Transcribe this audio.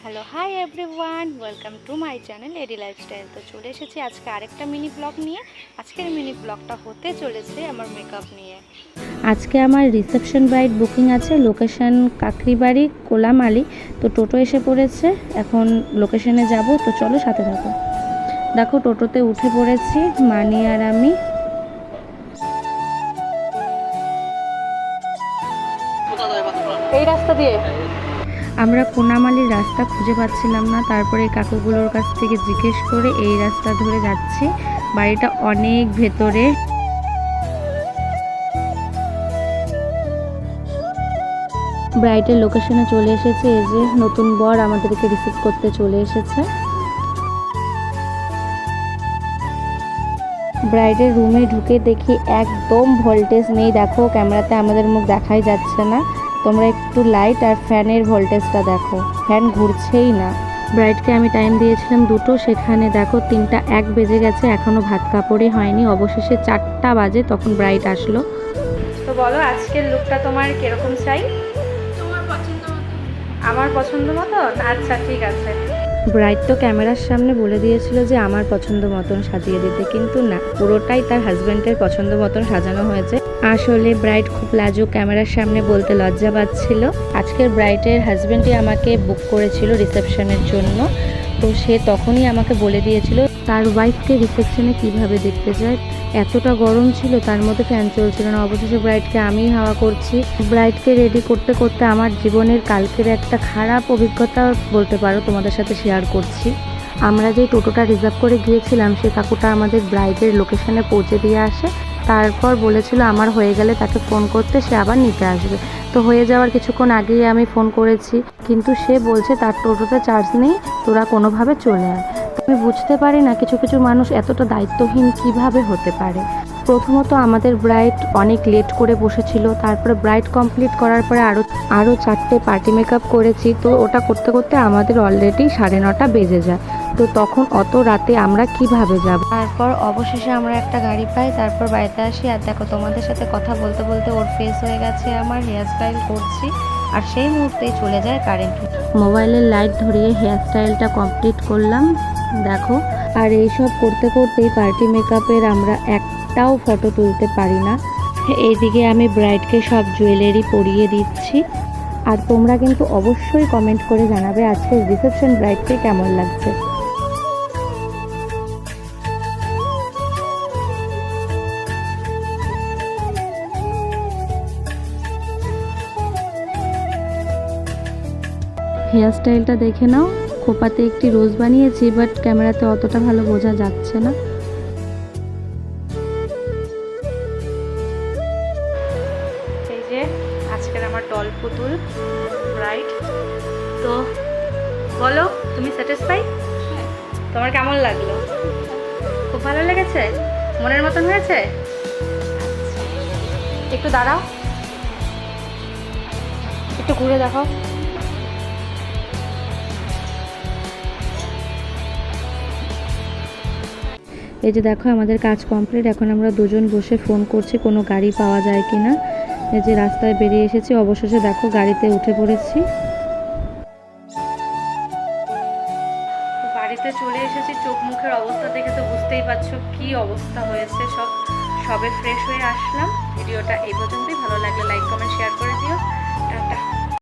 Hello hi everyone, welcome to my channel AD lifestyle. তো চলে এসেছি আজকে আরেকটা মিনি ব্লগ নিয়ে। আজকের মিনি ব্লগটা হতে চলেছে আমার মেকআপ নিয়ে। আজকে আমার রিসেপশন ব্রাইড বুকিং আছে, লোকেশন কাকরিবাড়ি কোলামালি। তো টোটো এসে পড়েছে, এখন লোকেশনে যাব। তো চলো সাথে থাকো। দেখো টোটোতে উঠে পড়েছি মানি আর আমি। এই রাস্তা দিয়ে আমরা কোনামালির রাস্তা খুঁজে পাচ্ছিলাম না, তারপরে কাকুগুলোর কাছ থেকে জিজ্ঞেস করে এই রাস্তা ধরে যাচ্ছি। বাড়িটা অনেক ভেতরে। ব্রাইডের লোকেশনে চলে এসেছে। এই যে নতুন বর আমাদেরকে রিসিভ করতে চলে এসেছে। ব্রাইডের রুমে ঢুকে দেখি একদম ভোল্টেজ নেই। দেখো ক্যামেরাতে আমাদের মুখ দেখাই যাচ্ছে না, তোমরা একটু লাইট আর ফ্যানের ভোল্টেজটা দেখো, ফ্যান ঘুরছেই না। ব্রাইডকে আমি টাইম দিয়েছিলাম 2টো, সেখানে দেখো 3টা 1 বেজে গেছে, এখনও ভাত কাপড়ই হয়নি। অবশেষে 4টা বাজে, তখন ব্রাইড আসলো। তো বলো আজকের লুকটা তোমার কিরকম চাই? আমার পছন্দ মতন? আচ্ছা ঠিক আছে। ব্রাইড তো ক্যামেরার সামনে বলে দিয়েছিল যে আমার পছন্দ মতন সাজিয়ে দিতে, কিন্তু না, পুরোটাই তার হাজব্যান্ডের পছন্দ মতন সাজানো হয়েছে। আসলে ব্রাইড খুব লাজুক, ক্যামেরার সামনে বলতে লজ্জা পাচ্ছিল। আজকের ব্রাইডের হাজব্যান্ডই আমাকে বুক করেছিল রিসেপশনের জন্য। তো সে তখনই আমাকে বলে দিয়েছিল তার ওয়াইফকে রিসেপশনে কিভাবে দেখতে চায়। এতটা গরম ছিল, তার মধ্যে ফ্যান চলছিল না। অবশেষে ব্রাইডকে আমিই হাওয়া করছি। ব্রাইডকে রেডি করতে করতে আমার জীবনের কালকের একটা খারাপ অভিজ্ঞতা বলতে পারো তোমাদের সাথে শেয়ার করছি। আমরা যে টোটোটা রিজার্ভ করে গিয়েছিলাম, সে কাকুটা আমাদের ব্রাইডের লোকেশনে পৌঁছে দিয়ে আসে। তারপর বলেছিল আমার হয়ে গেলে তাকে ফোন করতে, সে আবার নিতে আসবে। তো হয়ে যাওয়ার কিছুক্ষণ আগেই আমি ফোন করেছি, কিন্তু সে বলছে তার টোটোতে চার্জ নেই, তোরা কোনোভাবে চলে আয়। আমি বুঝতে পারি না কিছু কিছু মানুষ এতটা দায়িত্বহীন কিভাবে হতে পারে। প্রথমত আমাদের ব্রাইড অনেক লেট করে বসেছিল, তারপরে ব্রাইড কমপ্লিট করার পরে আরও 4টে পার্টি মেকআপ করেছি। তো ওটা করতে করতে আমাদের অলরেডি 9:30 বেজে যায়। তো তখন অত রাতে আমরা কিভাবে যাব? তারপর অবশেষে আমরা একটা গাড়ি পাই, তারপর বাড়িতে আসি। আর দেখো তোমাদের সাথে কথা বলতে বলতে ওর ফেস হয়ে গেছে আমার, হেয়ার স্টাইল করছি, আর সেই মুহূর্তেই চলে যায় কারেন্ট। মোবাইলের লাইট ধরিয়ে হেয়ার স্টাইলটা কমপ্লিট করলাম দেখো। আর এইসব করতে করতেই পার্টি মেকআপের আমরা একটাও ফটো তুলতে পারি না। এইদিকে আমি ব্রাইডকে সব জুয়েলারি পরিয়ে দিচ্ছি। আর তোমরা কিন্তু অবশ্যই কমেন্ট করে জানাবে আজকের রিসেপশন ব্রাইডকে কেমন লাগছে। হেয়ার স্টাইলটা দেখে নাও, খোপাতে একটি রোজ বানিয়েছি, বাট ক্যামেরাতে অতটা ভালো বোঝা যাচ্ছে না। এই যে আজকের আমার ডল পুতুল ব্রাইড। তো বলো তুমি স্যাটিসফাই? তোমার কেমন লাগলো? খুব ভালো লেগেছে? মনের মতন হয়েছে? একটু দাঁড়াও, একটু ঘুরে দেখাও। এই যে দেখো আমাদের কাজ কমপ্লিট। এখন আমরা দুজন বসে ফোন করছি কোনো গাড়ি পাওয়া যায় কিনা। এই যে রাস্তায় বেরিয়ে এসেছি, অবশেষে দেখো গাড়িতে উঠে পড়েছি। বাড়িতে চলে এসেছি, চোখ মুখের অবস্থা দেখে তো বুঝতেই পারছো কি অবস্থা হয়েছে। সবে ফ্রেশ হয়ে আসলাম। ভিডিওটা এই পর্যন্তই। ভালো লাগলে লাইক কমেন্ট শেয়ার করে দিও। টাটা।